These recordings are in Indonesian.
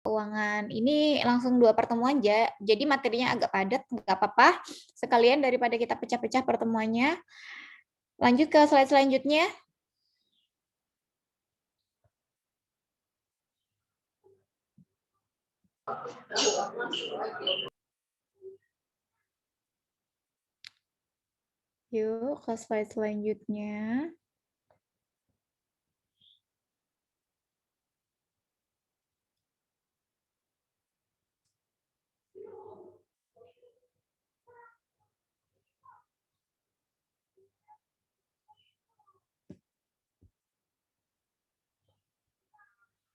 keuangan. Ini langsung 2 pertemuan aja, jadi materinya agak padat, nggak apa-apa. Sekalian daripada kita pecah-pecah pertemuannya. Lanjut ke slide selanjutnya. Yuk ke slide selanjutnya.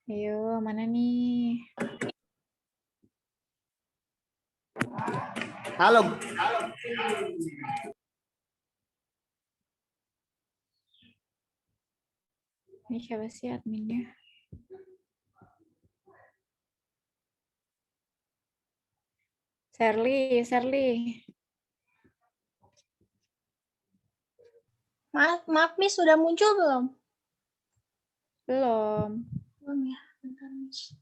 Ayo, mana nih? Halo. Ini siapa sih adminnya? Sherly. Maaf Miss, sudah muncul belum? Belum. Belum ya, bentar Miss.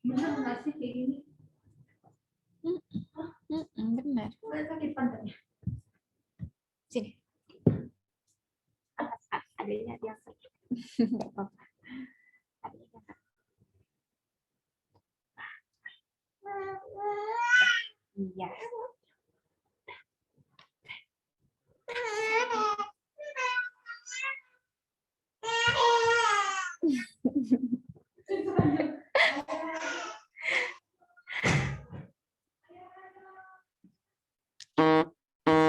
Benar nggak sih kayak gini? Benar. Sakit pantatnya. Sini. Adanya yang sakit. Nggak apa-apa. Iya.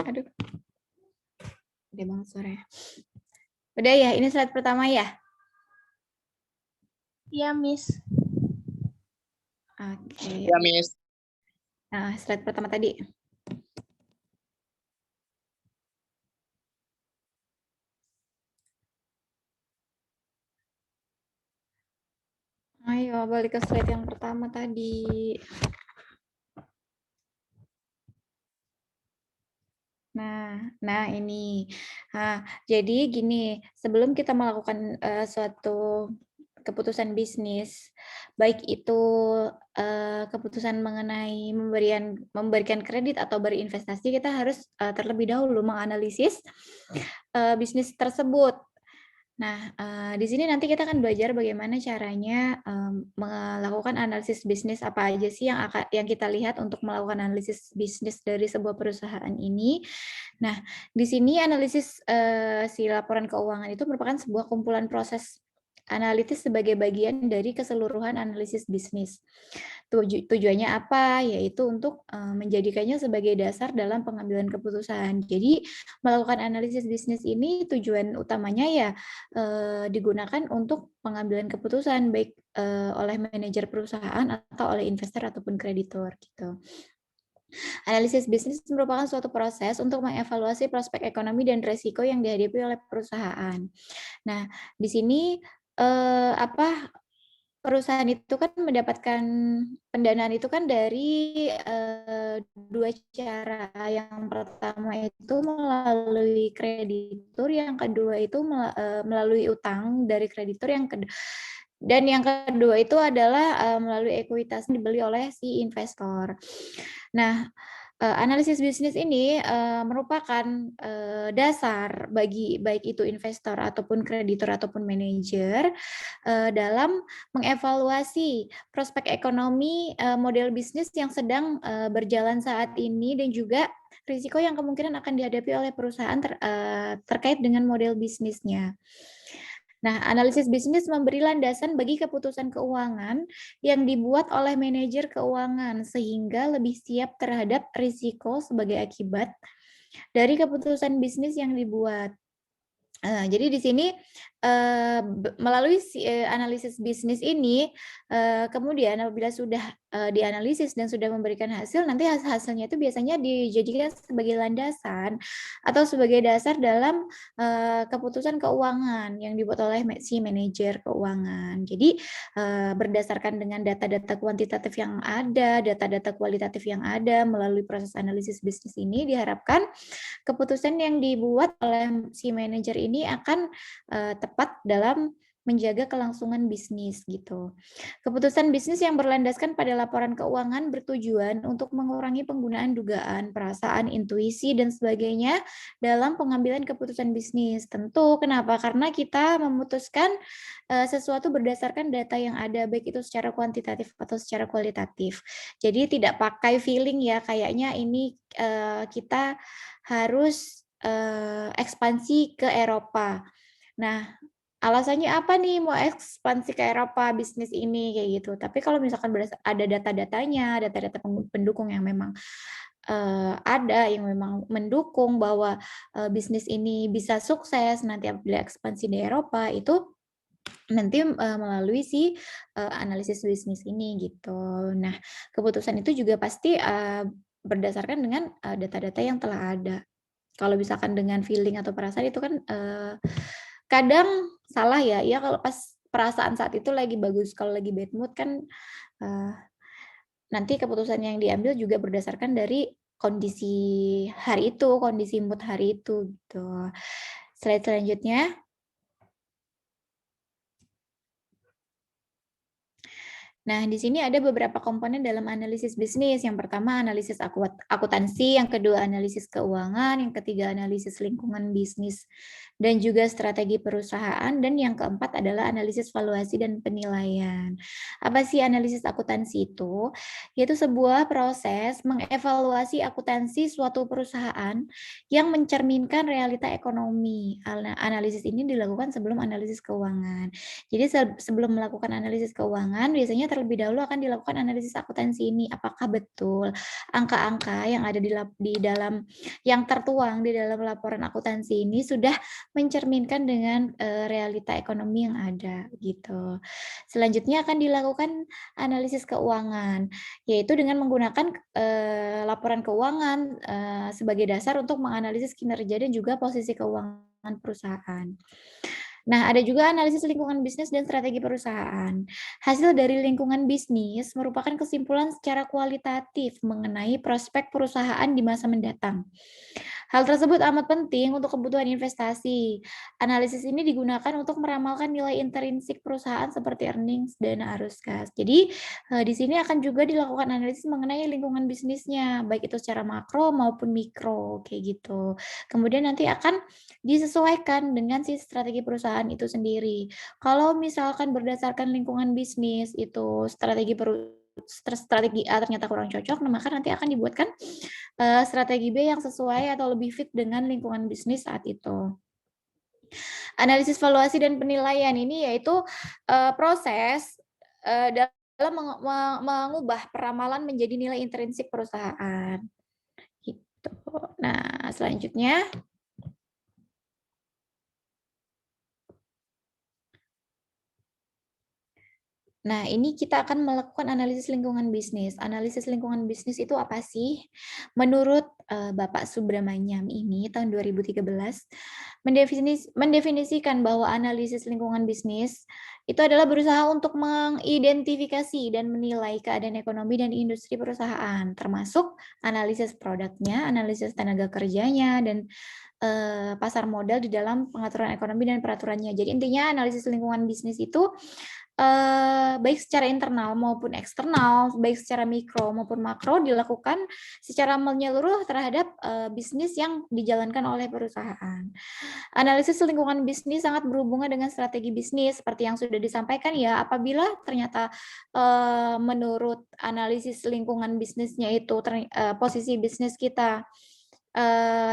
Aduh. Gede banget suaranya. Udah ya, ini slide pertama ya? Iya Miss. Oke. Ya, Miss. Nah, slide pertama tadi. Ayo, balik ke slide yang pertama tadi. Nah ini. Nah, jadi gini, sebelum kita melakukan suatu keputusan bisnis, baik itu keputusan mengenai memberikan kredit atau berinvestasi, kita harus terlebih dahulu menganalisis bisnis tersebut. Nah, di sini nanti kita akan belajar bagaimana caranya melakukan analisis bisnis apa aja sih yang kita lihat untuk melakukan analisis bisnis dari sebuah perusahaan ini. Nah, di sini analisis si laporan keuangan itu merupakan sebuah kumpulan proses analitis sebagai bagian dari keseluruhan analisis bisnis. Tujuannya apa? Yaitu untuk menjadikannya sebagai dasar dalam pengambilan keputusan. Jadi, melakukan analisis bisnis ini tujuan utamanya ya digunakan untuk pengambilan keputusan baik oleh manajer perusahaan atau oleh investor ataupun kreditor gitu. Analisis bisnis merupakan suatu proses untuk mengevaluasi prospek ekonomi dan risiko yang dihadapi oleh perusahaan. Nah, di sini perusahaan itu kan mendapatkan pendanaan itu kan dari 2 cara. Yang pertama itu melalui kreditur, yang kedua itu melalui utang dari kreditur, dan yang kedua itu adalah melalui ekuitas yang dibeli oleh si investor. Nah, analisis bisnis ini merupakan dasar bagi baik itu investor ataupun kreditur ataupun manajer dalam mengevaluasi prospek ekonomi model bisnis yang sedang berjalan saat ini dan juga risiko yang kemungkinan akan dihadapi oleh perusahaan terkait dengan model bisnisnya. Nah, analisis bisnis memberi landasan bagi keputusan keuangan yang dibuat oleh manajer keuangan sehingga lebih siap terhadap risiko sebagai akibat dari keputusan bisnis yang dibuat. Jadi di sini melalui analisis bisnis ini, kemudian apabila sudah dianalisis dan sudah memberikan hasil, nanti hasilnya itu biasanya dijadikan sebagai landasan atau sebagai dasar dalam keputusan keuangan yang dibuat oleh si manajer keuangan. Jadi berdasarkan dengan data-data kuantitatif yang ada, data-data kualitatif yang ada melalui proses analisis bisnis ini diharapkan keputusan yang dibuat oleh si manajer ini akan tepat dalam menjaga kelangsungan bisnis gitu. Keputusan bisnis yang berlandaskan pada laporan keuangan bertujuan untuk mengurangi penggunaan dugaan, perasaan, intuisi dan sebagainya dalam pengambilan keputusan bisnis. Tentu kenapa? Karena kita memutuskan sesuatu berdasarkan data yang ada baik itu secara kuantitatif atau secara kualitatif. Jadi tidak pakai feeling ya, kayaknya ini kita harus ekspansi ke Eropa. Nah, alasannya apa nih mau ekspansi ke Eropa bisnis ini kayak gitu. Tapi kalau misalkan ada data-datanya, data-data pendukung yang memang ada yang memang mendukung bahwa bisnis ini bisa sukses nanti apabila ekspansi di Eropa itu nanti melalui si analisis bisnis ini gitu. Nah, keputusan itu juga pasti berdasarkan dengan data-data yang telah ada. Kalau misalkan dengan feeling atau perasaan itu kan kadang salah ya. Ya kalau pas perasaan saat itu lagi bagus, kalau lagi bad mood kan nanti keputusan yang diambil juga berdasarkan dari kondisi hari itu, kondisi mood hari itu gitu. Slide selanjutnya. Nah, di sini ada beberapa komponen dalam analisis bisnis. Yang pertama analisis akuntansi, yang kedua analisis keuangan, yang ketiga analisis lingkungan bisnis dan juga strategi perusahaan, dan yang keempat adalah analisis valuasi dan penilaian. Apa sih analisis akuntansi itu? Yaitu sebuah proses mengevaluasi akuntansi suatu perusahaan yang mencerminkan realita ekonomi. Analisis ini dilakukan sebelum analisis keuangan. Jadi sebelum melakukan analisis keuangan, biasanya terlebih dahulu akan dilakukan analisis akuntansi ini. Apakah betul angka-angka yang ada di dalam yang tertuang di dalam laporan akuntansi ini sudah mencerminkan dengan realita ekonomi yang ada gitu. Selanjutnya akan dilakukan analisis keuangan, yaitu dengan menggunakan laporan keuangan sebagai dasar untuk menganalisis kinerja dan juga posisi keuangan perusahaan. Nah, ada juga analisis lingkungan bisnis dan strategi perusahaan. Hasil dari lingkungan bisnis merupakan kesimpulan secara kualitatif mengenai prospek perusahaan di masa mendatang. Hal tersebut amat penting untuk kebutuhan investasi. Analisis ini digunakan untuk meramalkan nilai intrinsik perusahaan seperti earnings dan arus kas. Jadi, di sini akan juga dilakukan analisis mengenai lingkungan bisnisnya, baik itu secara makro maupun mikro, kayak gitu. Kemudian nanti akan disesuaikan dengan si strategi perusahaan itu sendiri. Kalau misalkan berdasarkan lingkungan bisnis itu strategi A ternyata kurang cocok, nah maka nanti akan dibuatkan strategi B yang sesuai atau lebih fit dengan lingkungan bisnis saat itu. Analisis valuasi dan penilaian ini yaitu proses dalam mengubah peramalan menjadi nilai intrinsik perusahaan. Gitu. Nah, selanjutnya. Nah, ini kita akan melakukan analisis lingkungan bisnis. Analisis lingkungan bisnis itu apa sih? Menurut Bapak Subramanyam ini tahun 2013 mendefinisikan bahwa analisis lingkungan bisnis itu adalah berusaha untuk mengidentifikasi dan menilai keadaan ekonomi dan industri perusahaan, termasuk analisis produknya, analisis tenaga kerjanya, dan pasar modal di dalam pengaturan ekonomi dan peraturannya. Jadi intinya analisis lingkungan bisnis itu baik secara internal maupun eksternal, baik secara mikro maupun makro dilakukan secara menyeluruh terhadap bisnis yang dijalankan oleh perusahaan. Analisis lingkungan bisnis sangat berhubungan dengan strategi bisnis seperti yang sudah disampaikan ya. Apabila ternyata menurut analisis lingkungan bisnisnya itu posisi bisnis kita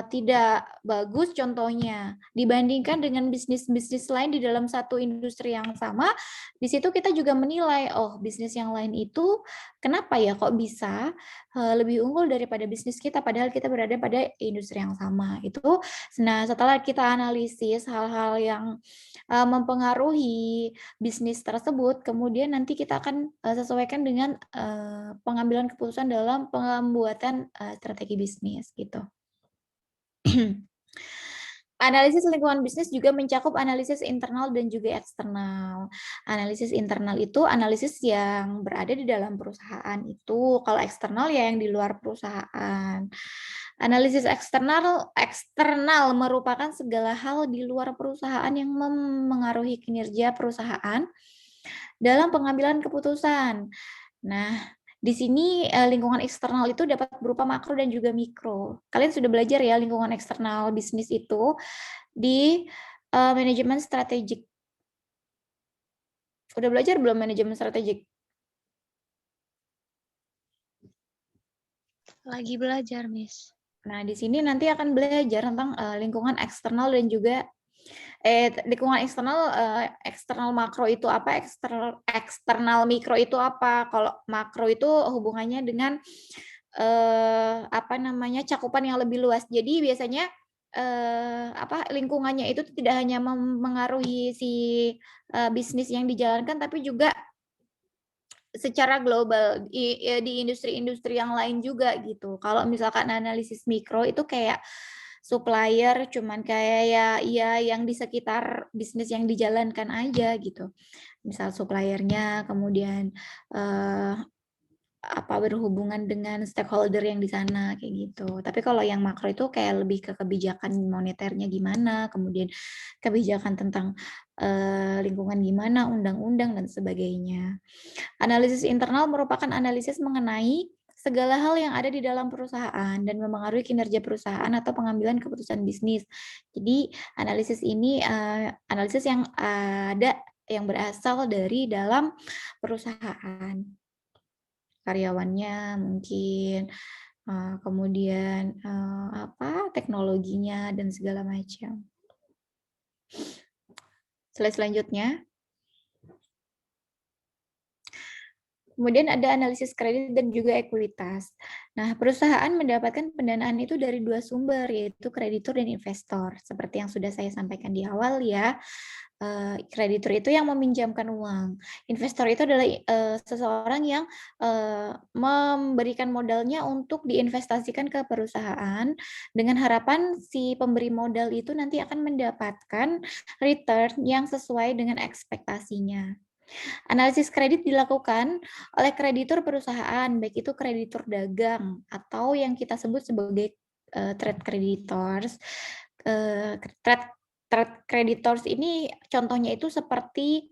tidak bagus contohnya dibandingkan dengan bisnis-bisnis lain di dalam satu industri yang sama, di situ kita juga menilai, oh bisnis yang lain itu kenapa ya kok bisa lebih unggul daripada bisnis kita padahal kita berada pada industri yang sama. Nah setelah kita analisis hal-hal yang mempengaruhi bisnis tersebut, kemudian nanti kita akan sesuaikan dengan pengambilan keputusan dalam pembuatan strategi bisnis gitu. Analisis lingkungan bisnis juga mencakup analisis internal dan juga eksternal. Analisis internal itu analisis yang berada di dalam perusahaan itu, kalau eksternal ya yang di luar perusahaan. Analisis eksternal merupakan segala hal di luar perusahaan yang mempengaruhi kinerja perusahaan dalam pengambilan keputusan. Nah, di sini lingkungan eksternal itu dapat berupa makro dan juga mikro. Kalian sudah belajar ya lingkungan eksternal bisnis itu di manajemen strategik. Udah belajar belum manajemen strategik? Lagi belajar, Miss. Nah, di sini nanti akan belajar tentang lingkungan eksternal dan juga lingkungan eksternal makro itu apa, eksternal mikro itu apa. Kalau makro itu hubungannya dengan cakupan yang lebih luas. Jadi biasanya lingkungannya itu tidak hanya mempengaruhi si bisnis yang dijalankan, tapi juga secara global di industri-industri yang lain juga gitu. Kalau misalkan analisis mikro itu kayak supplier cuman kayak ya yang di sekitar bisnis yang dijalankan aja gitu. Misal suppliernya, kemudian berhubungan dengan stakeholder yang di sana kayak gitu. Tapi kalau yang makro itu kayak lebih ke kebijakan moneternya gimana, kemudian kebijakan tentang lingkungan gimana, undang-undang dan sebagainya. Analisis internal merupakan analisis mengenai segala hal yang ada di dalam perusahaan dan mempengaruhi kinerja perusahaan atau pengambilan keputusan bisnis. Jadi analisis ini analisis yang ada yang berasal dari dalam perusahaan. Karyawannya mungkin, kemudian teknologinya dan segala macam. Slide selanjutnya. Kemudian ada analisis kredit dan juga ekuitas. Nah, perusahaan mendapatkan pendanaan itu dari dua sumber, yaitu kreditur dan investor. Seperti yang sudah saya sampaikan di awal ya, kreditur itu yang meminjamkan uang. Investor itu adalah seseorang yang memberikan modalnya untuk diinvestasikan ke perusahaan dengan harapan si pemberi modal itu nanti akan mendapatkan return yang sesuai dengan ekspektasinya. Analisis kredit dilakukan oleh kreditur perusahaan, baik itu kreditur dagang atau yang kita sebut sebagai trade creditors. Trade creditors ini contohnya itu seperti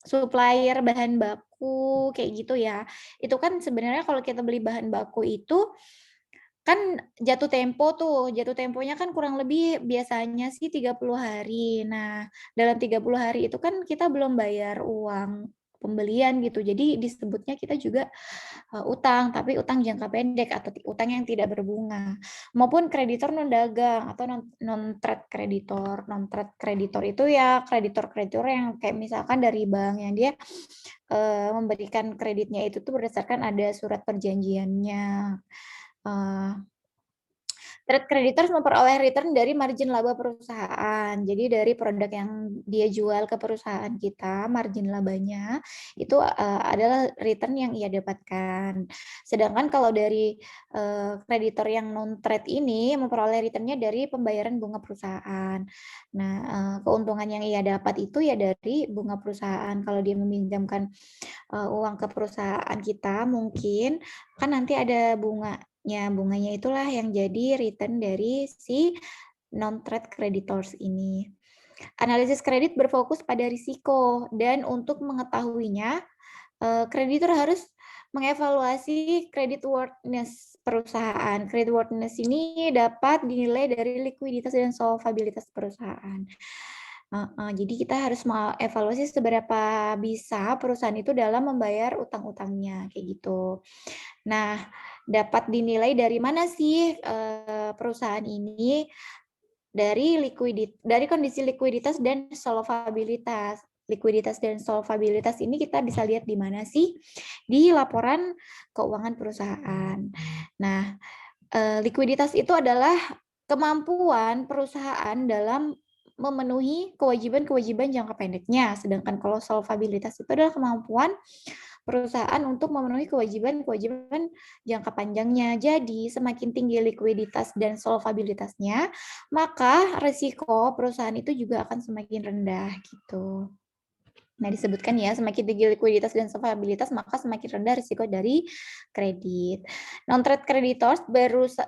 supplier bahan baku kayak gitu ya. Itu kan sebenarnya kalau kita beli bahan baku itu kan jatuh temponya kan kurang lebih biasanya sih 30 hari. Nah, dalam 30 hari itu kan kita belum bayar uang pembelian gitu. Jadi disebutnya kita juga utang, tapi utang jangka pendek atau utang yang tidak berbunga. Maupun kreditor non dagang atau non-trade kreditor. Non-trade kreditor itu ya kreditor-kreditor yang kayak misalkan dari bank yang dia memberikan kreditnya itu tuh berdasarkan ada surat perjanjiannya. Trade creditors memperoleh return dari margin laba perusahaan. Jadi dari produk yang dia jual ke perusahaan kita, margin labanya itu adalah return yang ia dapatkan. Sedangkan kalau dari kreditor yang non-trade ini memperoleh returnnya dari pembayaran bunga perusahaan. Nah, keuntungan yang ia dapat itu ya dari bunga perusahaan. Kalau dia meminjamkan uang ke perusahaan kita, mungkin kan nanti ada bunganya itulah yang jadi return dari si non-trade creditors ini. Analisis kredit berfokus pada risiko dan untuk mengetahuinya, kreditur harus mengevaluasi creditworthiness perusahaan. Creditworthiness ini dapat dinilai dari likuiditas dan solvabilitas perusahaan. Jadi kita harus mengevaluasi seberapa bisa perusahaan itu dalam membayar utang-utangnya, kayak gitu. Nah, dapat dinilai dari mana sih perusahaan ini dari kondisi likuiditas dan solvabilitas. Likuiditas dan solvabilitas ini kita bisa lihat di mana sih? Di laporan keuangan perusahaan. Nah, likuiditas itu adalah kemampuan perusahaan dalam memenuhi kewajiban-kewajiban jangka pendeknya, sedangkan kalau solvabilitas itu adalah kemampuan perusahaan untuk memenuhi kewajiban-kewajiban jangka panjangnya. Jadi, semakin tinggi likuiditas dan solvabilitasnya, maka risiko perusahaan itu juga akan semakin rendah gitu. Nah, disebutkan ya, semakin tinggi likuiditas dan solvabilitas, maka semakin rendah risiko dari kredit. Non-trade creditors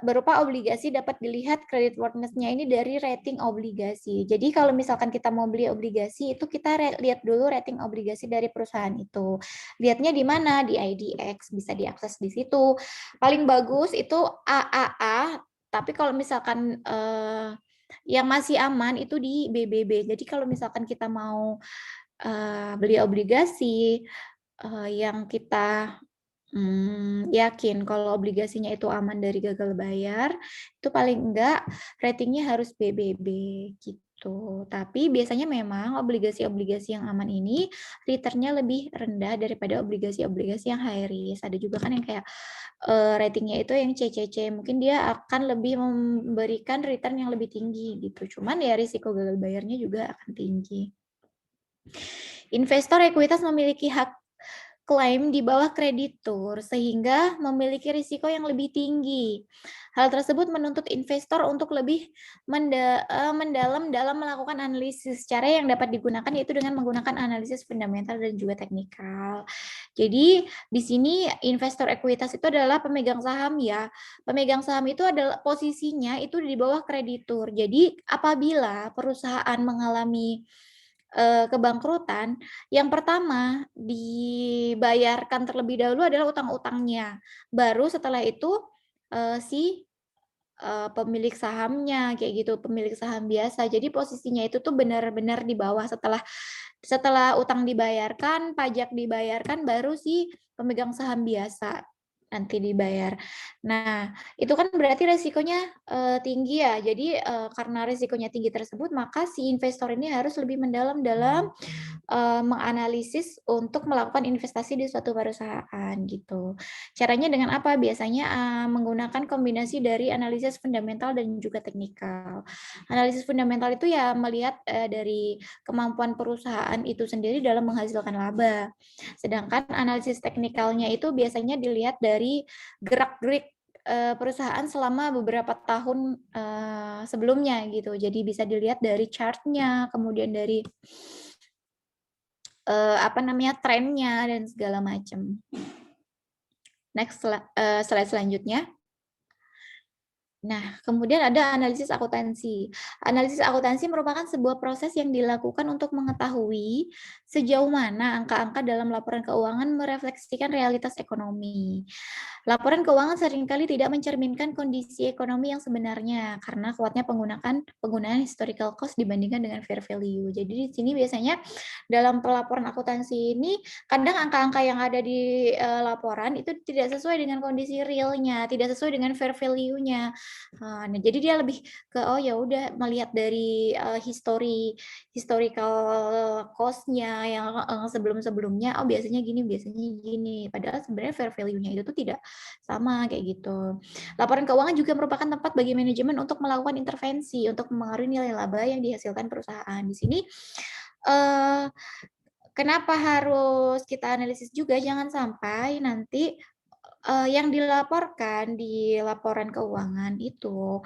berupa obligasi dapat dilihat creditworthiness-nya ini dari rating obligasi. Jadi kalau misalkan kita mau beli obligasi, itu kita lihat dulu rating obligasi dari perusahaan itu. Lihatnya di mana? Di IDX, bisa diakses di situ. Paling bagus itu AAA, tapi kalau misalkan yang masih aman itu di BBB. Jadi kalau misalkan kita mau beli obligasi yang kita yakin kalau obligasinya itu aman dari gagal bayar, itu paling enggak ratingnya harus BBB gitu. Tapi biasanya memang obligasi-obligasi yang aman ini returnnya lebih rendah daripada obligasi-obligasi yang high risk. Ada juga kan yang kayak ratingnya itu yang CCC, mungkin dia akan lebih memberikan return yang lebih tinggi gitu. Cuman ya risiko gagal bayarnya juga akan tinggi. Investor ekuitas memiliki hak klaim di bawah kreditur sehingga memiliki risiko yang lebih tinggi. Hal tersebut menuntut investor untuk lebih mendalam dalam melakukan analisis. Cara yang dapat digunakan yaitu dengan menggunakan analisis fundamental dan juga teknikal. Jadi di sini investor ekuitas itu adalah pemegang saham ya. Pemegang saham itu adalah posisinya itu di bawah kreditur. Jadi apabila perusahaan mengalami kebangkrutan, yang pertama dibayarkan terlebih dahulu adalah utang-utangnya. Baru setelah itu si pemilik sahamnya kayak gitu, pemilik saham biasa. Jadi posisinya itu tuh benar-benar di bawah. Setelah utang dibayarkan, pajak dibayarkan, baru si pemegang saham biasa nanti dibayar. Nah, itu kan berarti resikonya tinggi ya. Jadi karena resikonya tinggi tersebut, maka si investor ini harus lebih mendalam dalam menganalisis untuk melakukan investasi di suatu perusahaan gitu. Caranya dengan apa? Biasanya menggunakan kombinasi dari analisis fundamental dan juga teknikal. Analisis fundamental itu ya melihat dari kemampuan perusahaan itu sendiri dalam menghasilkan laba. Sedangkan analisis teknikalnya itu biasanya dilihat dari gerak-gerik perusahaan selama beberapa tahun sebelumnya gitu. Jadi bisa dilihat dari chart-nya, kemudian dari trennya dan segala macam. Next slide selanjutnya. Nah, kemudian ada analisis akuntansi. Analisis akuntansi merupakan sebuah proses yang dilakukan untuk mengetahui sejauh mana angka-angka dalam laporan keuangan merefleksikan realitas ekonomi. Laporan keuangan seringkali tidak mencerminkan kondisi ekonomi yang sebenarnya karena kuatnya penggunaan historical cost dibandingkan dengan fair value. Jadi di sini biasanya dalam pelaporan akuntansi ini kadang angka-angka yang ada di laporan itu tidak sesuai dengan kondisi realnya, tidak sesuai dengan fair value-nya. Nah, jadi dia lebih ke ya udah melihat dari historical cost-nya yang sebelum-sebelumnya biasanya gini. Padahal sebenarnya fair value-nya itu tuh tidak sama kayak gitu. Laporan keuangan juga merupakan tempat bagi manajemen untuk melakukan intervensi untuk mempengaruhi nilai laba yang dihasilkan perusahaan. Di sini kenapa harus kita analisis juga? Jangan sampai nanti yang dilaporkan di laporan keuangan itu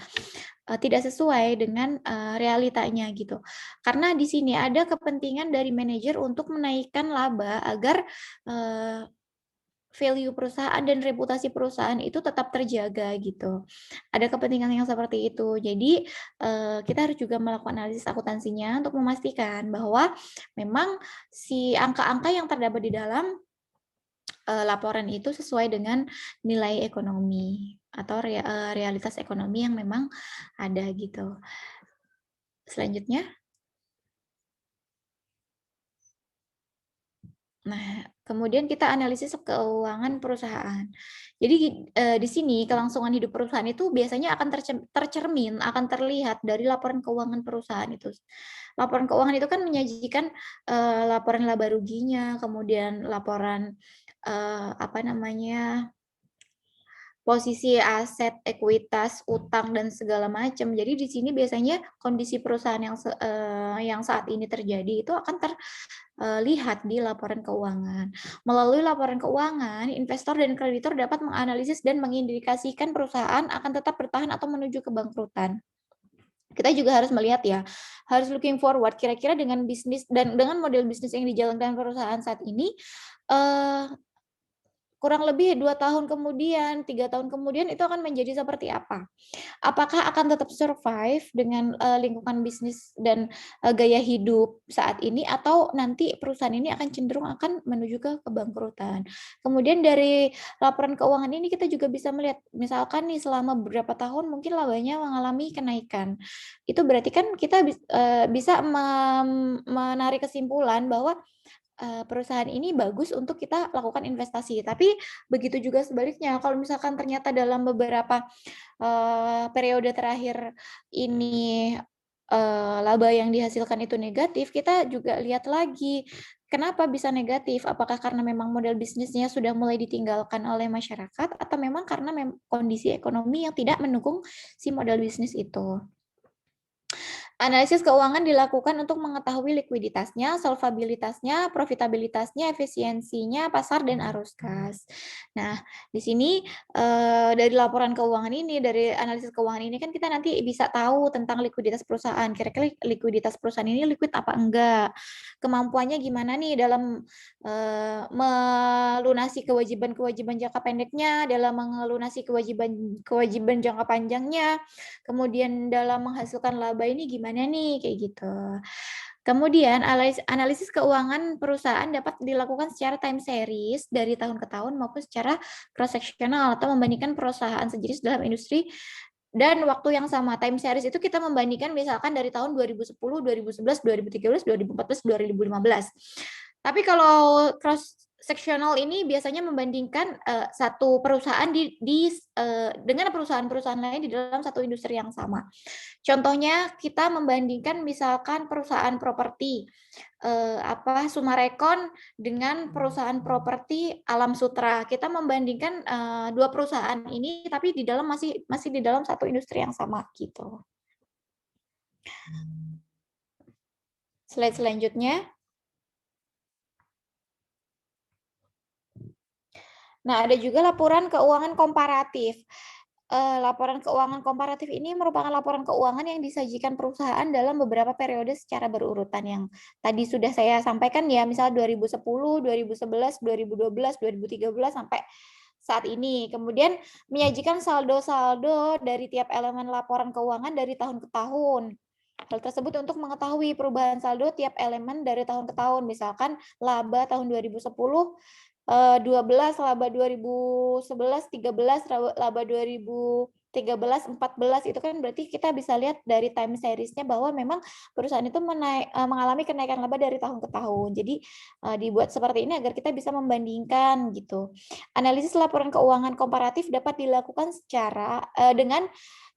tidak sesuai dengan realitanya gitu. Karena di sini ada kepentingan dari manajer untuk menaikkan laba agar value perusahaan dan reputasi perusahaan itu tetap terjaga gitu. Ada kepentingan yang seperti itu. Jadi kita harus juga melakukan analisis akuntansinya untuk memastikan bahwa memang si angka-angka yang terdapat di dalam laporan itu sesuai dengan nilai ekonomi atau realitas ekonomi yang memang ada gitu. Selanjutnya. Nah, kemudian kita analisis keuangan perusahaan. Jadi di sini kelangsungan hidup perusahaan itu biasanya akan tercermin, akan terlihat dari laporan keuangan perusahaan itu. Laporan keuangan itu kan menyajikan laporan laba ruginya, kemudian laporan apa namanya, posisi aset, ekuitas, utang dan segala macam. Jadi di sini biasanya kondisi perusahaan yang saat ini terjadi itu akan terlihat di laporan keuangan. Melalui laporan keuangan, investor dan kreditor dapat menganalisis dan mengindikasikan perusahaan akan tetap bertahan atau menuju kebangkrutan. Kita juga harus melihat ya, harus looking forward kira-kira dengan bisnis dan dengan model bisnis yang dijalankan perusahaan saat ini, kurang lebih 2 tahun kemudian, 3 tahun kemudian itu akan menjadi seperti apa? Apakah akan tetap survive dengan, lingkungan bisnis dan, gaya hidup saat ini atau nanti perusahaan ini akan cenderung akan menuju ke kebangkrutan. Kemudian dari laporan keuangan ini kita juga bisa melihat, misalkan nih selama beberapa tahun mungkin labanya mengalami kenaikan. Itu berarti kan kita bisa menarik kesimpulan bahwa perusahaan ini bagus untuk kita lakukan investasi. Tapi begitu juga sebaliknya, kalau misalkan ternyata dalam beberapa, periode terakhir ini, laba yang dihasilkan itu negatif, kita juga lihat lagi, kenapa bisa negatif? Apakah karena memang model bisnisnya sudah mulai ditinggalkan oleh masyarakat atau memang karena kondisi ekonomi yang tidak mendukung si model bisnis itu? Analisis keuangan dilakukan untuk mengetahui likuiditasnya, solvabilitasnya, profitabilitasnya, efisiensinya, pasar, dan arus kas. Nah, di sini dari laporan keuangan ini, dari analisis keuangan ini kan kita nanti bisa tahu tentang likuiditas perusahaan. Kira-kira likuiditas perusahaan ini liquid apa enggak? Kemampuannya gimana nih dalam melunasi kewajiban-kewajiban jangka pendeknya, dalam melunasi kewajiban jangka panjangnya, kemudian dalam menghasilkan laba ini gimana nih, kayak gitu. Kemudian analisis keuangan perusahaan dapat dilakukan secara time series dari tahun ke tahun maupun secara cross sectional atau membandingkan perusahaan sejenis dalam industri dan waktu yang sama. Time series itu kita membandingkan misalkan dari tahun 2010, 2011, 2013, 2014, 2015. Tapi kalau cross sectional ini biasanya membandingkan satu perusahaan dengan perusahaan-perusahaan lain di dalam satu industri yang sama. Contohnya kita membandingkan misalkan perusahaan properti Sumarekon dengan perusahaan properti Alam Sutra. Kita membandingkan dua perusahaan ini tapi di dalam masih di dalam satu industri yang sama gitu. Slide selanjutnya. Nah, ada juga laporan keuangan komparatif. Laporan keuangan komparatif ini merupakan laporan keuangan yang disajikan perusahaan dalam beberapa periode secara berurutan yang tadi sudah saya sampaikan ya, misal 2010, 2011, 2012, 2013 sampai saat ini. Kemudian menyajikan saldo-saldo dari tiap elemen laporan keuangan dari tahun ke tahun. Hal tersebut untuk mengetahui perubahan saldo tiap elemen dari tahun ke tahun. Misalkan laba tahun 2010 12, laba 2011, 13, laba 2013, 14 itu kan berarti kita bisa lihat dari time series-nya bahwa memang perusahaan itu mengalami kenaikan laba dari tahun ke tahun. Jadi dibuat seperti ini agar kita bisa membandingkan gitu. Analisis laporan keuangan komparatif dapat dilakukan dengan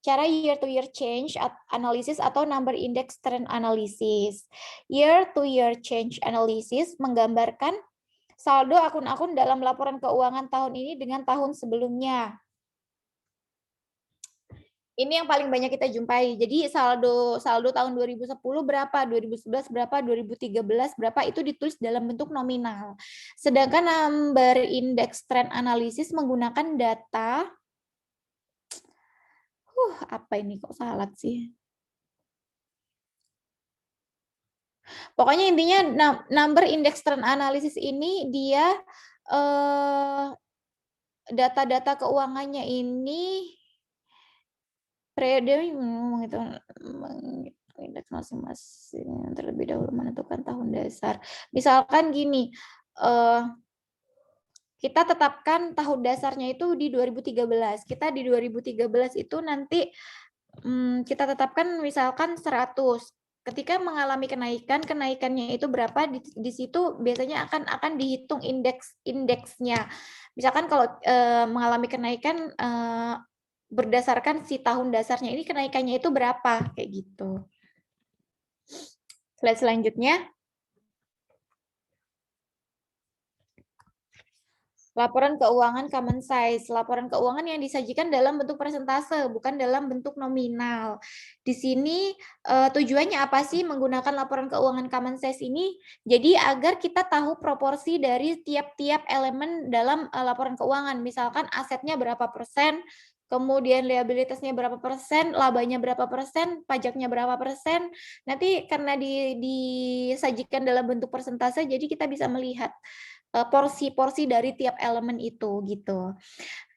cara year to year change analysis atau number index trend analysis. Year to year change analysis menggambarkan saldo akun-akun dalam laporan keuangan tahun ini dengan tahun sebelumnya. Ini yang paling banyak kita jumpai. Jadi saldo tahun 2010 berapa, 2011 berapa, 2013 berapa itu ditulis dalam bentuk nominal. Sedangkan number index trend analysis menggunakan data apa ini kok salah sih? Pokoknya intinya number index trend analysis ini dia data-data keuangannya ini periode menghitung indeks masing-masing terlebih dahulu menentukan tahun dasar. Misalkan gini, kita tetapkan tahun dasarnya itu di 2013. Kita di 2013 itu nanti kita tetapkan misalkan 100. ketika mengalami kenaikan, kenaikannya itu berapa, di situ biasanya akan dihitung indeksnya. Misalkan kalau mengalami kenaikan berdasarkan si tahun dasarnya ini kenaikannya itu berapa, kayak gitu. Slide selanjutnya. Laporan keuangan common size. Laporan keuangan yang disajikan dalam bentuk persentase, bukan dalam bentuk nominal. Di sini tujuannya apa sih menggunakan laporan keuangan common size ini? Jadi agar kita tahu proporsi dari tiap-tiap elemen dalam laporan keuangan. Misalkan asetnya berapa persen, kemudian liabilitasnya berapa persen, labanya berapa persen, pajaknya berapa persen. Nanti karena disajikan dalam bentuk persentase, jadi kita bisa melihat porsi-porsi dari tiap elemen itu gitu.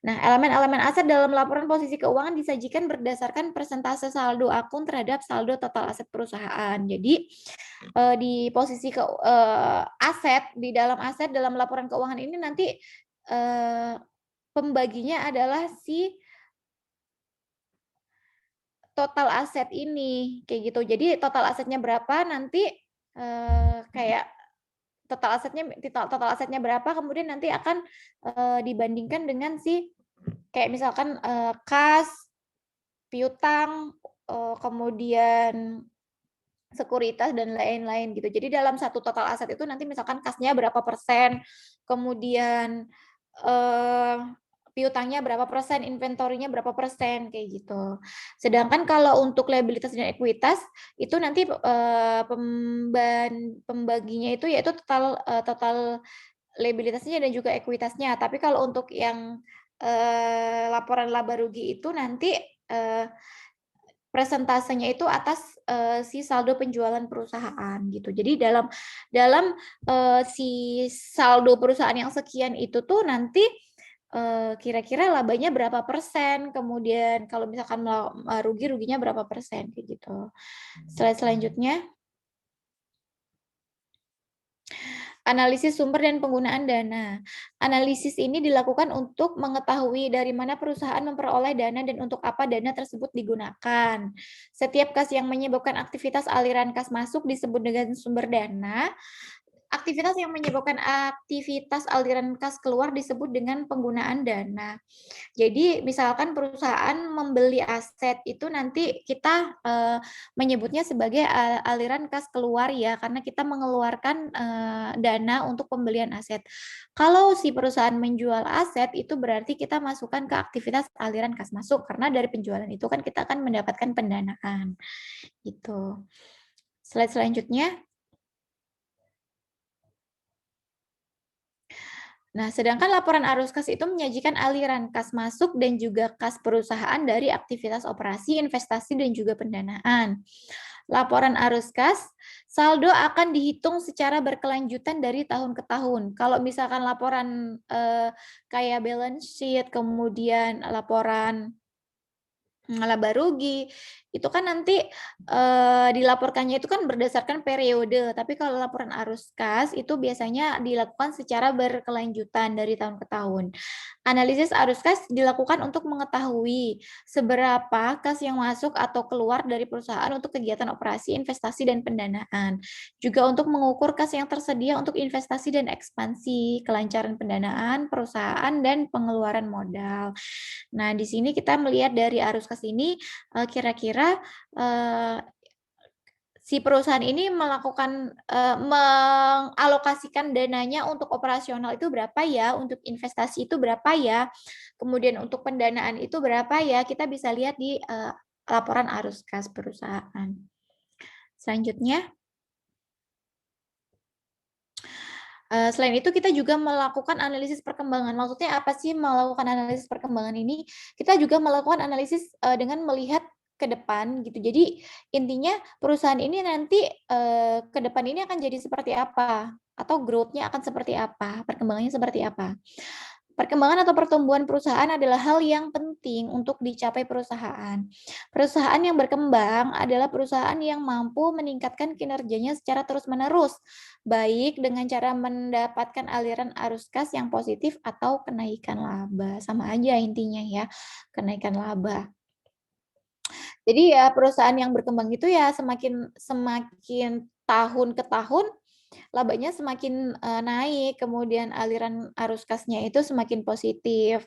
Nah, elemen-elemen aset dalam laporan posisi keuangan disajikan berdasarkan persentase saldo akun terhadap saldo total aset perusahaan. Jadi di posisi aset di dalam aset dalam laporan keuangan ini nanti pembaginya adalah si total aset ini kayak gitu. Jadi total asetnya berapa nanti kayak total asetnya berapa, kemudian nanti akan dibandingkan dengan si kayak misalkan kas, piutang, kemudian sekuritas dan lain-lain gitu. Jadi dalam satu total aset itu nanti misalkan kasnya berapa persen, kemudian piutangnya berapa persen, inventorinya berapa persen, kayak gitu. Sedangkan kalau untuk liabilitas dan ekuitas itu nanti pembaginya itu yaitu total liabilitasnya dan juga ekuitasnya. Tapi kalau untuk yang laporan laba rugi itu nanti presentasenya itu atas si saldo penjualan perusahaan gitu. Jadi dalam si saldo perusahaan yang sekian itu tuh nanti kira-kira labanya berapa persen, kemudian kalau misalkan ruginya berapa persen kayak gitu. Slide selanjutnya. Analisis sumber dan penggunaan dana. Analisis ini dilakukan untuk mengetahui dari mana perusahaan memperoleh dana dan untuk apa dana tersebut digunakan. Setiap kas yang menyebabkan aktivitas aliran kas masuk disebut dengan sumber dana. Aktivitas yang menyebabkan aktivitas aliran kas keluar disebut dengan penggunaan dana. Jadi misalkan perusahaan membeli aset itu nanti kita menyebutnya sebagai aliran kas keluar ya, karena kita mengeluarkan dana untuk pembelian aset. Kalau si perusahaan menjual aset itu berarti kita masukkan ke aktivitas aliran kas masuk, karena dari penjualan itu kan kita akan mendapatkan pendanaan. Gitu. Slide selanjutnya. Nah, sedangkan laporan arus kas itu menyajikan aliran kas masuk dan juga kas perusahaan dari aktivitas operasi, investasi, dan juga pendanaan. Laporan arus kas, saldo akan dihitung secara berkelanjutan dari tahun ke tahun. Kalau misalkan laporan kayak balance sheet, kemudian laporan laba rugi, itu kan nanti dilaporkannya itu kan berdasarkan periode, tapi kalau laporan arus kas itu biasanya dilakukan secara berkelanjutan dari tahun ke tahun. Analisis arus kas dilakukan untuk mengetahui seberapa kas yang masuk atau keluar dari perusahaan untuk kegiatan operasi, investasi, dan pendanaan. Juga untuk mengukur kas yang tersedia untuk investasi dan ekspansi, kelancaran pendanaan, perusahaan, dan pengeluaran modal. Nah, di sini kita melihat dari arus kas ini kira-kira si perusahaan ini melakukan mengalokasikan dananya untuk operasional itu berapa ya, untuk investasi itu berapa ya, kemudian untuk pendanaan itu berapa ya, kita bisa lihat di laporan arus kas perusahaan. Selanjutnya. Selain itu kita juga melakukan analisis perkembangan. Maksudnya apa sih melakukan analisis perkembangan ini? Kita juga melakukan analisis dengan melihat ke depan gitu. Jadi intinya perusahaan ini nanti ke depan ini akan jadi seperti apa? Atau growth-nya akan seperti apa? Perkembangannya seperti apa? Perkembangan atau pertumbuhan perusahaan adalah hal yang penting untuk dicapai perusahaan. Perusahaan yang berkembang adalah perusahaan yang mampu meningkatkan kinerjanya secara terus-menerus, baik dengan cara mendapatkan aliran arus kas yang positif atau kenaikan laba. Sama aja intinya ya, kenaikan laba. Jadi ya perusahaan yang berkembang itu ya semakin tahun ke tahun labanya semakin naik, kemudian aliran arus kasnya itu semakin positif.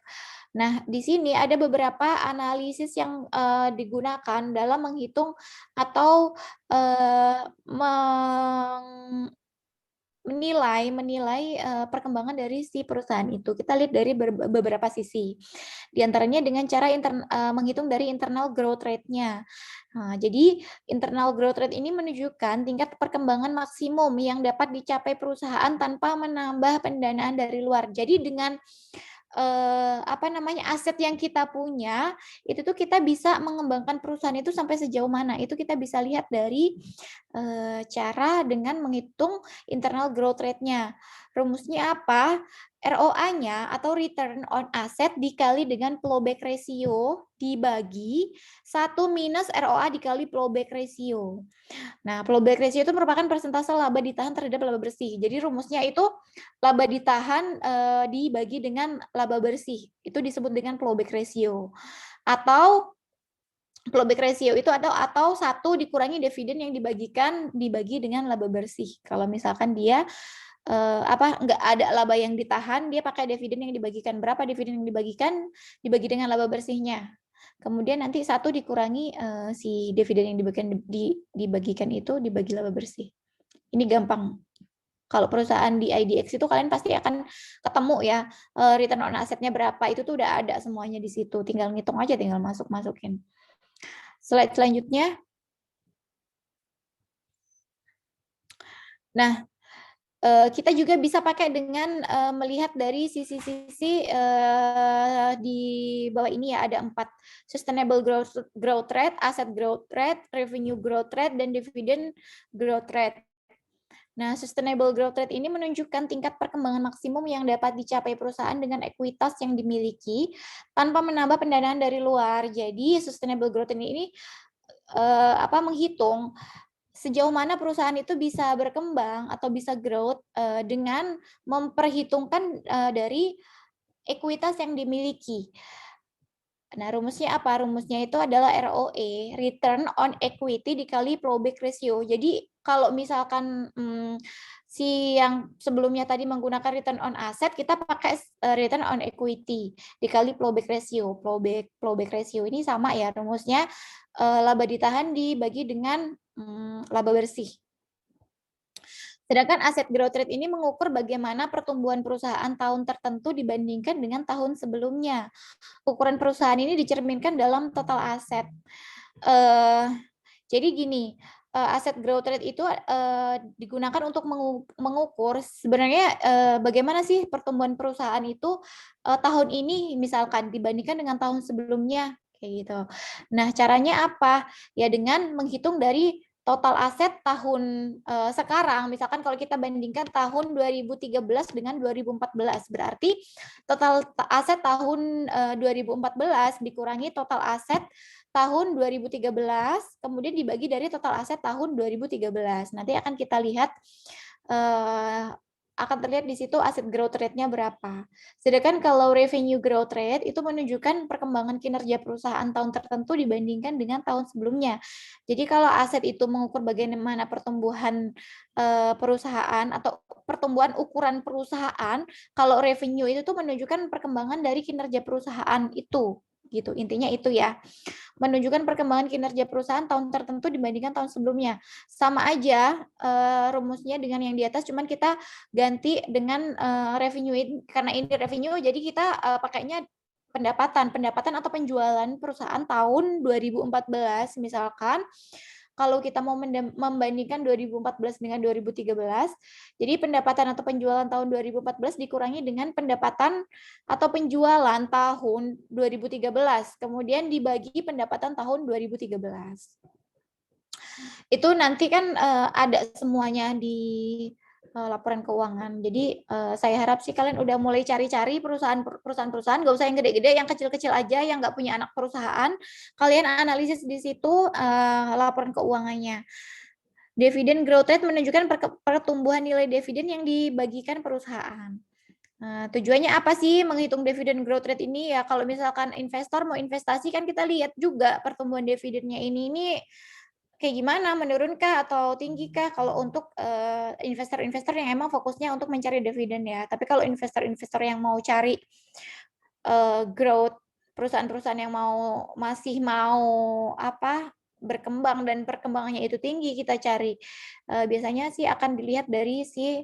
Nah, di sini ada beberapa analisis yang digunakan dalam menghitung atau menilai perkembangan dari si perusahaan itu. Kita lihat dari beberapa sisi. Di antaranya dengan cara menghitung dari internal growth rate-nya. Nah, jadi internal growth rate ini menunjukkan tingkat perkembangan maksimum yang dapat dicapai perusahaan tanpa menambah pendanaan dari luar. Jadi dengan aset yang kita punya itu tuh kita bisa mengembangkan perusahaan itu sampai sejauh mana, itu kita bisa lihat dari cara dengan menghitung internal growth rate-nya. Rumusnya apa? ROA-nya atau return on asset dikali dengan plowback ratio dibagi 1 minus ROA dikali plowback ratio. Nah, plowback ratio itu merupakan persentase laba ditahan terhadap laba bersih. Jadi rumusnya itu laba ditahan dibagi dengan laba bersih. Itu disebut dengan plowback ratio. Atau plowback ratio itu atau 1 dikurangi dividen yang dibagi dengan laba bersih. Kalau misalkan dia nggak ada laba yang ditahan, dia pakai dividen yang dibagikan. Berapa dividen yang dibagikan? Dibagi dengan laba bersihnya. Kemudian nanti 1 dikurangi si dividen yang dibagikan itu dibagi laba bersih. Ini gampang. Kalau perusahaan di IDX itu kalian pasti akan ketemu ya return on asset-nya berapa. Itu tuh udah ada semuanya di situ. Tinggal ngitung aja, tinggal masukin. Slide selanjutnya. Nah, kita juga bisa pakai dengan melihat dari sisi-sisi di bawah ini ya, ada 4. Sustainable growth rate, asset growth rate, revenue growth rate, dan dividend growth rate. Nah, sustainable growth rate ini menunjukkan tingkat perkembangan maksimum yang dapat dicapai perusahaan dengan ekuitas yang dimiliki tanpa menambah pendanaan dari luar. Jadi, sustainable growth rate ini menghitung sejauh mana perusahaan itu bisa berkembang atau bisa growth dengan memperhitungkan dari ekuitas yang dimiliki. Nah, rumusnya apa? Rumusnya itu adalah ROE, return on equity dikali plowback ratio. Jadi kalau misalkan si yang sebelumnya tadi menggunakan return on asset, kita pakai return on equity dikali plowback ratio. Plowback ratio ini sama ya rumusnya, laba ditahan dibagi dengan laba bersih. Sedangkan aset growth rate ini mengukur bagaimana pertumbuhan perusahaan tahun tertentu dibandingkan dengan tahun sebelumnya. Ukuran perusahaan ini dicerminkan dalam total aset. Jadi gini, aset growth rate itu digunakan untuk mengukur sebenarnya bagaimana sih pertumbuhan perusahaan itu tahun ini misalkan dibandingkan dengan tahun sebelumnya kayak gitu. Nah, caranya apa? Ya dengan menghitung dari total aset tahun sekarang, misalkan kalau kita bandingkan tahun 2013 dengan 2014, berarti total aset tahun 2014 dikurangi total aset tahun 2013, kemudian dibagi dari total aset tahun 2013. Nanti akan kita lihat, akan terlihat di situ aset growth rate-nya berapa. Sedangkan kalau revenue growth rate itu menunjukkan perkembangan kinerja perusahaan tahun tertentu dibandingkan dengan tahun sebelumnya. Jadi kalau aset itu mengukur bagaimana pertumbuhan perusahaan atau pertumbuhan ukuran perusahaan, kalau revenue itu tuh menunjukkan perkembangan dari kinerja perusahaan itu. Gitu, intinya itu ya, menunjukkan perkembangan kinerja perusahaan tahun tertentu dibandingkan tahun sebelumnya. Sama aja rumusnya dengan yang di atas, cuman kita ganti dengan revenue, karena ini revenue jadi kita pakainya pendapatan atau penjualan perusahaan tahun 2014 misalkan. Kalau kita mau membandingkan 2014 dengan 2013, jadi pendapatan atau penjualan tahun 2014 dikurangi dengan pendapatan atau penjualan tahun 2013, kemudian dibagi pendapatan tahun 2013. Itu nanti kan ada semuanya di laporan keuangan. Jadi saya harap sih kalian udah mulai cari-cari perusahaan-perusahaan, nggak usah yang gede-gede, yang kecil-kecil aja, yang nggak punya anak perusahaan. Kalian analisis di situ laporan keuangannya. Dividen growth rate menunjukkan pertumbuhan nilai dividen yang dibagikan perusahaan. Tujuannya apa sih menghitung dividen growth rate ini? Ya kalau misalkan investor mau investasi kan kita lihat juga pertumbuhan dividennya ini kayak gimana, menurunkah atau tinggikah kalau untuk investor-investor yang emang fokusnya untuk mencari dividen ya. Tapi kalau investor-investor yang mau cari growth, perusahaan-perusahaan yang masih mau berkembang dan perkembangannya itu tinggi kita cari, biasanya sih akan dilihat dari si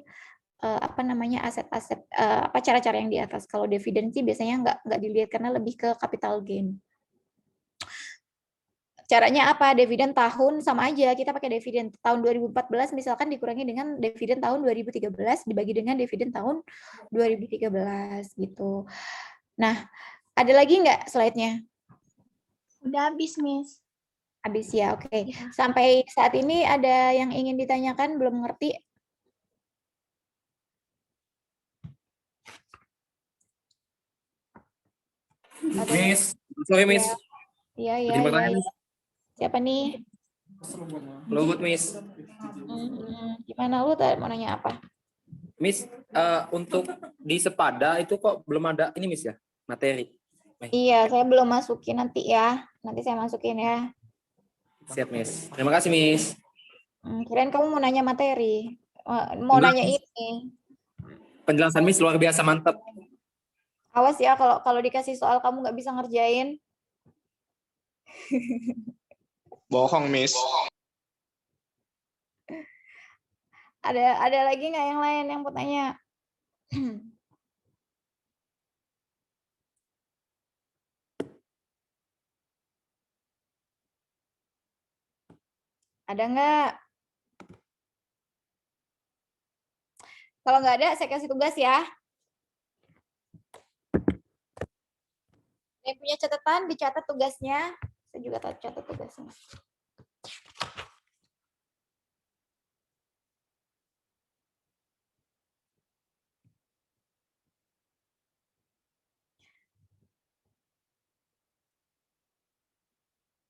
aset-aset cara-cara yang di atas. Kalau dividen sih biasanya nggak dilihat karena lebih ke capital gain. Caranya apa? Dividen tahun sama aja, kita pakai dividen tahun 2014 misalkan dikurangi dengan dividen tahun 2013 dibagi dengan dividen tahun 2013 gitu. Nah, ada lagi nggak slide-nya? Udah habis, Miss. Habis ya, oke. Sampai saat ini ada yang ingin ditanyakan, belum ngerti? Miss, sorry Miss. Iya. Pertanyaan. Siapa nih? Luhut Miss. Gimana lu mau nanya apa? Miss, untuk di Sepada itu kok belum ada ini Miss ya, materi. Iya, saya belum masukin nanti ya. Nanti saya masukin ya. Siap Miss. Terima kasih Miss. Kirain kamu mau nanya materi. Mau Enggak, nanya Miss. ini. Penjelasan Miss luar biasa mantap. Awas ya kalau dikasih soal kamu nggak bisa ngerjain. Bohong, Miss. Ada lagi nggak yang lain yang mau tanya? Ada nggak? Kalau nggak ada, saya kasih tugas ya. Yang punya catatan, dicatat tugasnya. Saya juga catat tugasnya.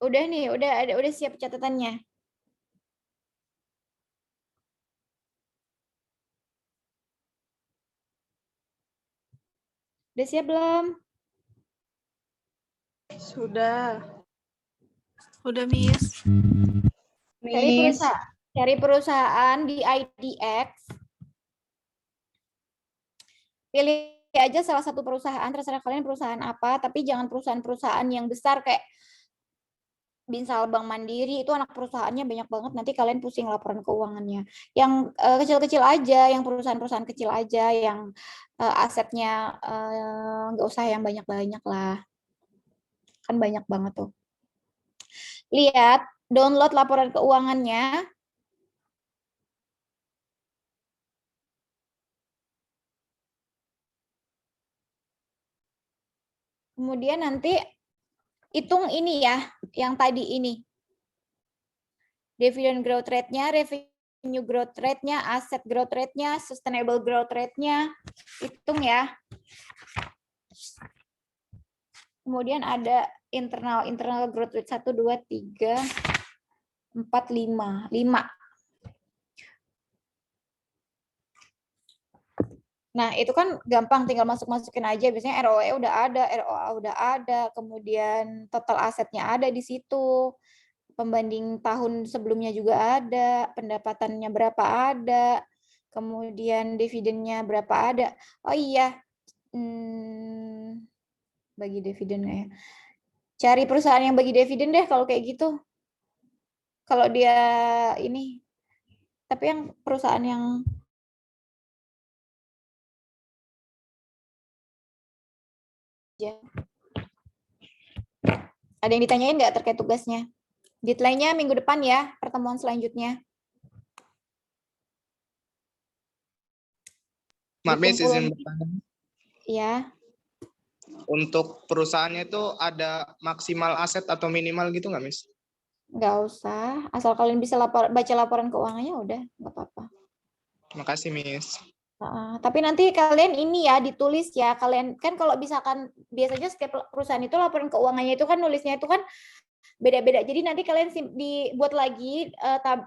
Udah nih, udah siap catatannya. Udah siap belum? Sudah. Udah, Miss. Cari perusahaan di IDX. Pilih aja salah satu perusahaan, terserah kalian perusahaan apa, tapi jangan perusahaan-perusahaan yang besar kayak Binsal Bank Mandiri, itu anak perusahaannya banyak banget, nanti kalian pusing laporan keuangannya. Yang kecil-kecil aja, yang perusahaan-perusahaan kecil aja, yang asetnya nggak usah yang banyak-banyak lah. Kan banyak banget tuh. Lihat, download laporan keuangannya. Kemudian nanti hitung ini ya, yang tadi ini. Dividend growth rate-nya, revenue growth rate-nya, asset growth rate-nya, sustainable growth rate-nya. Hitung ya. Kemudian ada internal growth rate 1, 2, 3, 4, 5. 5. Nah, itu kan gampang, tinggal masukin aja. Biasanya ROE udah ada, ROA udah ada, kemudian total asetnya ada di situ. Pembanding tahun sebelumnya juga ada, pendapatannya berapa ada, kemudian dividennya berapa ada. Oh iya, bagi dividennya ya. Cari perusahaan yang bagi dividen deh kalau kayak gitu. Kalau dia ini, tapi yang perusahaan yang ada yang ditanyain nggak terkait tugasnya? Deadline-nya minggu depan ya, pertemuan selanjutnya. Miss, izin bertanya. Ya. Untuk perusahaannya itu ada maksimal aset atau minimal gitu nggak, Miss? Nggak usah, asal kalian bisa baca laporan keuangannya udah, nggak apa-apa. Terima kasih, Miss. Tapi nanti kalian ini ya ditulis ya, kalian kan kalau misalkan biasanya setiap perusahaan itu laporan keuangannya itu kan nulisnya itu kan beda-beda. Jadi nanti kalian dibuat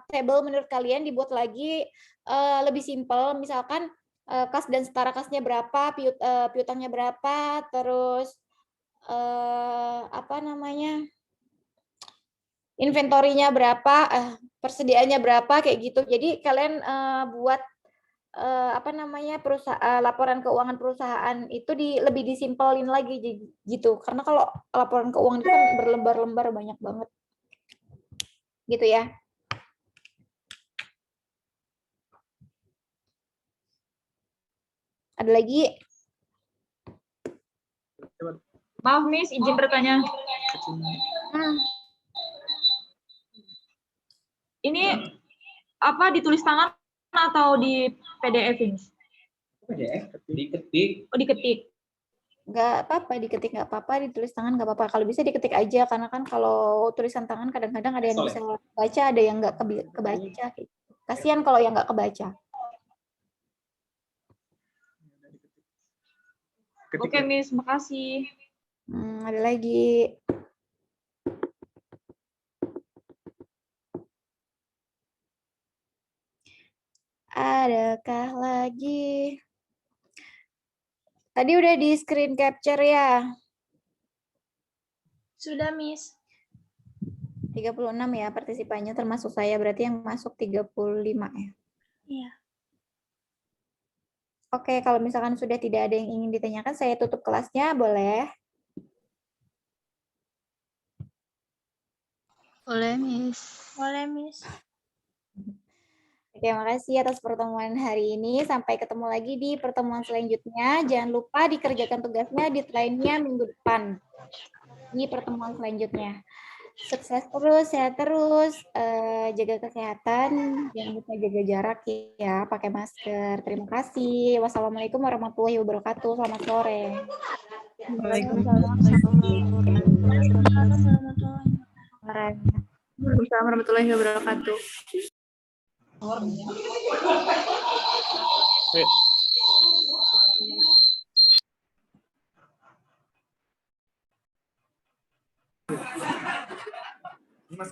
table menurut kalian dibuat lagi lebih simpel. Misalkan kas dan setara kasnya berapa, piutangnya berapa, terus apa namanya, inventorinya berapa, persediaannya berapa, kayak gitu. Jadi kalian buat apa namanya, laporan keuangan perusahaan itu lebih disimpelin lagi gitu. Karena kalau laporan keuangan itu kan berlembar-lembar banyak banget. Gitu ya. Ada lagi? Maaf, Miss, izin bertanya. Ini apa ditulis tangan atau di PDF ini? PDF diketik. Oh, diketik. Nggak apa-apa, diketik nggak apa-apa, ditulis tangan nggak apa-apa. Kalau bisa diketik aja, karena kan kalau tulisan tangan kadang-kadang ada yang bisa baca, ada yang nggak kebaca. Kasihan kalau yang nggak kebaca. Oke, Miss, makasih. Ada lagi. Adakah lagi? Tadi udah di screen capture ya? Sudah, Miss. 36 ya partisipannya, termasuk saya, berarti yang masuk 35 ya? Iya. Oke, kalau misalkan sudah tidak ada yang ingin ditanyakan, saya tutup kelasnya, boleh? Boleh, Miss. Boleh, Miss. Oke, makasih atas pertemuan hari ini. Sampai ketemu lagi di pertemuan selanjutnya. Jangan lupa dikerjakan tugasnya di lainnya minggu depan. Di pertemuan selanjutnya. Sukses terus, sehat terus, jaga kesehatan, jangan lupa jaga jarak ya, pakai masker. Terima kasih. Wassalamualaikum warahmatullahi wabarakatuh. Selamat sore. Waalaikumsalam warahmatullahi wabarakatuh.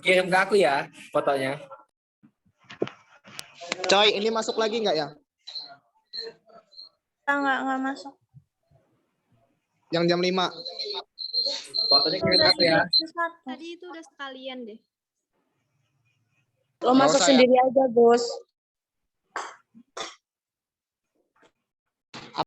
Kirim ke aku ya fotonya. Coy, ini masuk lagi nggak ya? Nggak masuk. Yang jam 5. Fotonya kirim ke aku ya. Tadi itu udah sekalian deh. Lo Nggak masuk usah ya. sendiri aja, Gus.